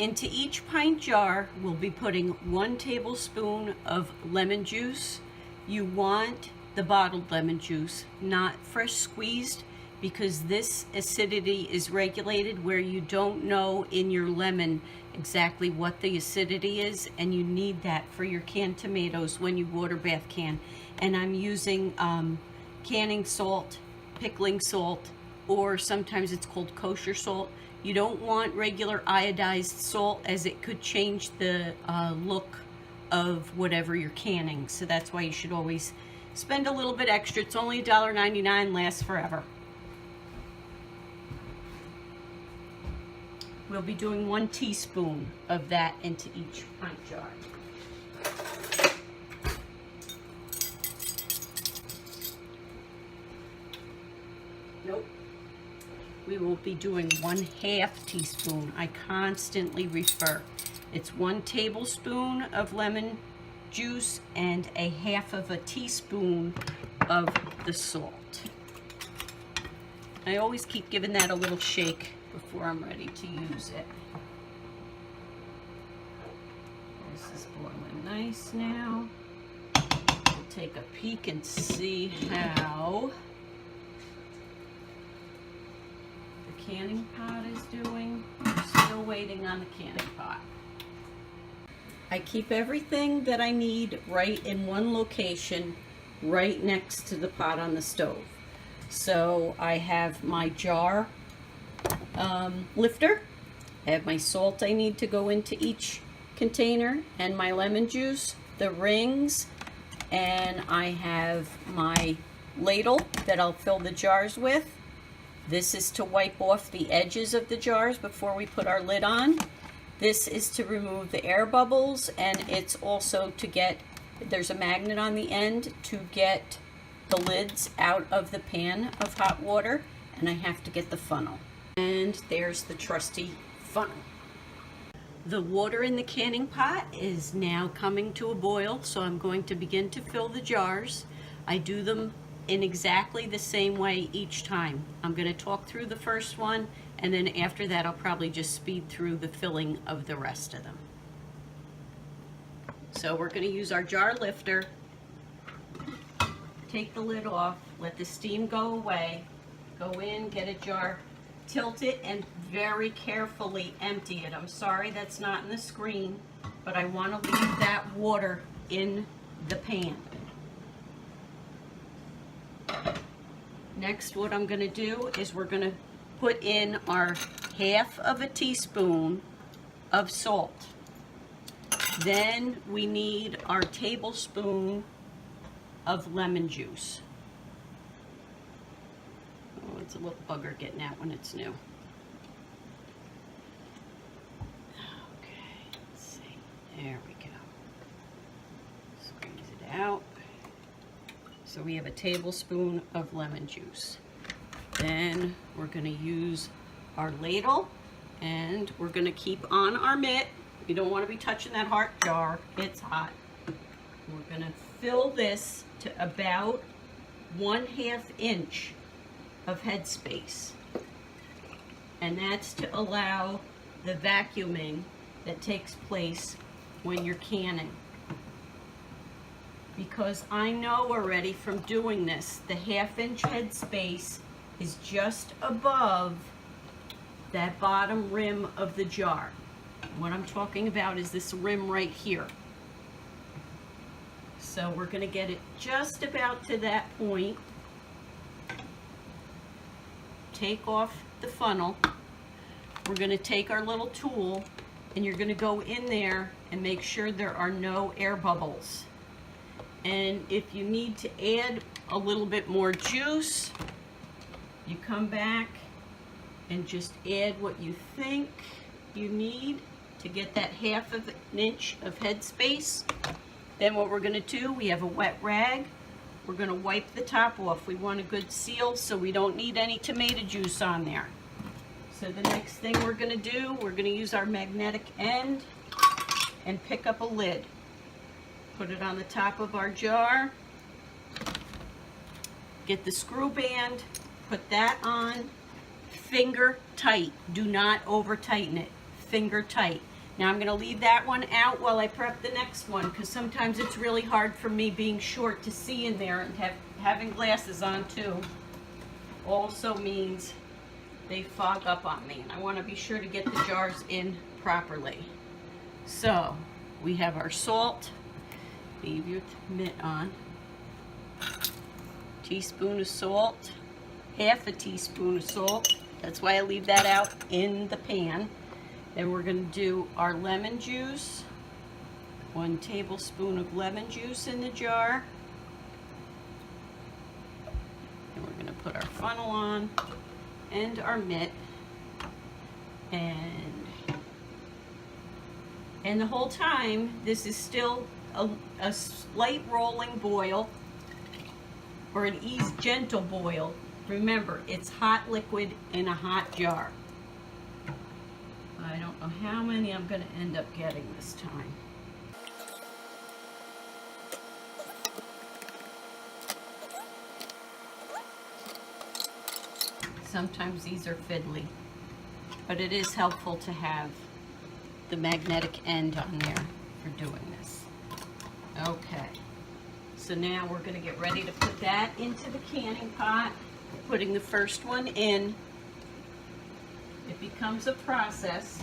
Into each pint jar, we'll be putting 1 tablespoon of lemon juice. You want the bottled lemon juice, not fresh squeezed, because this acidity is regulated where you don't know in your lemon exactly what the acidity is, and you need that for your canned tomatoes when you water bath can. And I'm using canning salt, pickling salt, or sometimes it's called kosher salt. You don't want regular iodized salt, as it could change the look of whatever you're canning. So that's why you should always spend a little bit extra. It's only $1.99, lasts forever. We'll be doing 1 teaspoon of that into each pint jar. Nope. We will be doing 1/2 teaspoon. I constantly refer. It's 1 tablespoon of lemon juice and 1/2 of a teaspoon of the salt. I always keep giving that a little shake before I'm ready to use it. This is boiling nice now. We'll take a peek and see how the canning pot is doing. We're still waiting on the canning pot. I keep everything that I need right in one location, right next to the pot on the stove. So I have my jar lifter. I have my salt I need to go into each container, and my lemon juice, the rings, and I have my ladle that I'll fill the jars with. This is to wipe off the edges of the jars before we put our lid on. This is to remove the air bubbles, and it's also to get, there's a magnet on the end to get the lids out of the pan of hot water, and I have to get the funnel. And there's the trusty funnel. The water in the canning pot is now coming to a boil, so I'm going to begin to fill the jars. I do them in exactly the same way each time. I'm going to talk through the first one, and then after that I'll probably just speed through the filling of the rest of them. So we're going to use our jar lifter. Take the lid off, let the steam go away, go in, get a jar, tilt it, and very carefully empty it. I'm sorry that's not in the screen, but I want to leave that water in the pan. Next, what I'm going to do is we're going to put in our 1/2 of a teaspoon of salt. Then we need our tablespoon of lemon juice. Oh, it's a little bugger getting out when it's new. Okay, let's see. There we go. Squeeze it out. So we have a tablespoon of lemon juice. Then we're going to use our ladle, and we're going to keep on our mitt. You don't want to be touching that heart jar. It's hot. We're going to fill this to about 1/2 inch of headspace. And that's to allow the vacuuming that takes place when you're canning. Because I know already from doing this, the 1/2 inch headspace is just above that bottom rim of the jar. What I'm talking about is this rim right here. So we're going to get it just about to that point. Take off the funnel. We're going to take our little tool, and you're going to go in there and make sure there are no air bubbles. And if you need to add a little bit more juice, you come back and just add what you think you need to get that 1/2 of an inch of headspace. Then what we're going to do, we have a wet rag. We're going to wipe the top off. We want a good seal so we don't need any tomato juice on there. So the next thing we're going to do, we're going to use our magnetic end and pick up a lid. Put it on the top of our jar. Get the screw band, put that on, finger tight. Do not over tighten it, finger tight. Now I'm going to leave that one out while I prep the next one, because sometimes it's really hard for me being short to see in there, and having glasses on too also means they fog up on me, and I want to be sure to get the jars in properly. So we have our salt. Leave your mitt on. Teaspoon of salt, half a teaspoon of salt. That's why I leave that out in the pan. Then we're going to do our lemon juice. 1 tablespoon of lemon juice in the jar. And we're going to put our funnel on and our mitt. And the whole time, this is still a slight rolling boil, or an gentle boil. Remember, it's hot liquid in a hot jar. I don't know how many I'm going to end up getting this time. Sometimes these are fiddly, but it is helpful to have the magnetic end on there for doing this. Okay. So now we're going to get ready to put that into the canning pot. Putting the first one in. It becomes a process.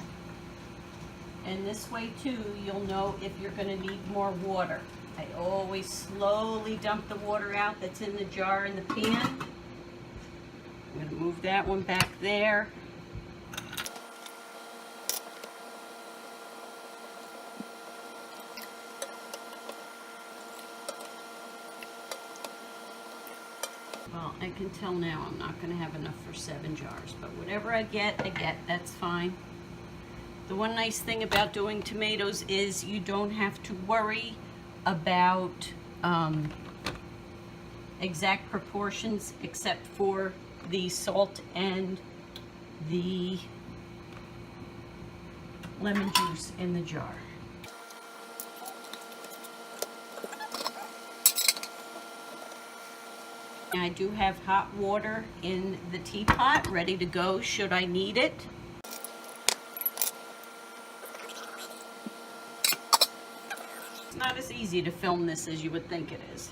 And this way too, you'll know if you're going to need more water. I always slowly dump the water out that's in the jar in the pan. I'm going to move that one back there. Well, I can tell now I'm not going to have enough for 7 jars, but whatever I get, that's fine. The one nice thing about doing tomatoes is you don't have to worry about exact proportions, except for the salt and the lemon juice in the jar. I do have hot water in the teapot ready to go should I need it. It's not as easy to film this as you would think it is.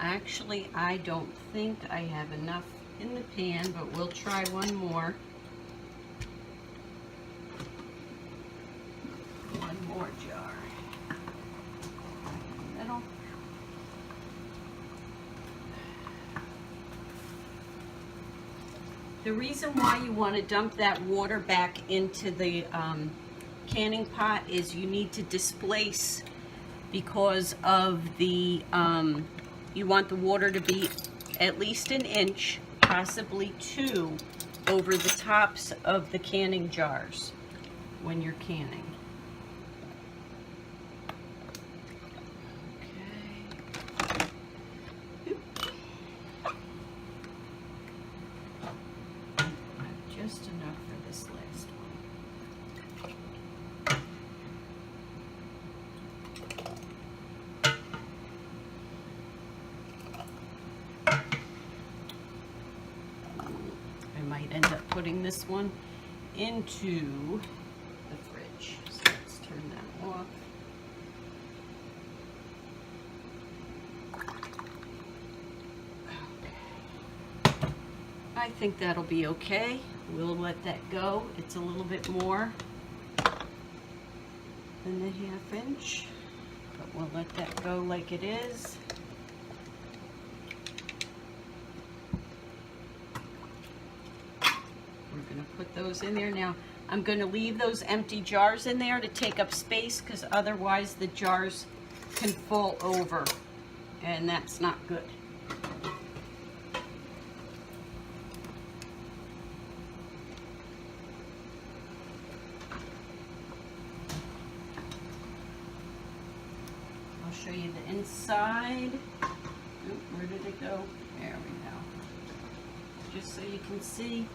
Actually, I don't think I have enough in the pan, but we'll try one more. One more jar. Middle. The reason why you want to dump that water back into the canning pot is you need to displace, because of the you want the water to be at least 1 inch, possibly 2, over the tops of the canning jars when you're canning. Okay. Just enough for this last one. I might end up putting this one into the fridge. So let's turn that off. Okay. I think that'll be okay. We'll let that go. It's a little bit more than the 1/2 inch, but we'll let that go like it is. We're going to put those in there. Now, I'm going to leave those empty jars in there to take up space, because otherwise the jars can fall over, and that's not good. I'll show you the inside. Oop, where did it go? There we go. Just so you can see.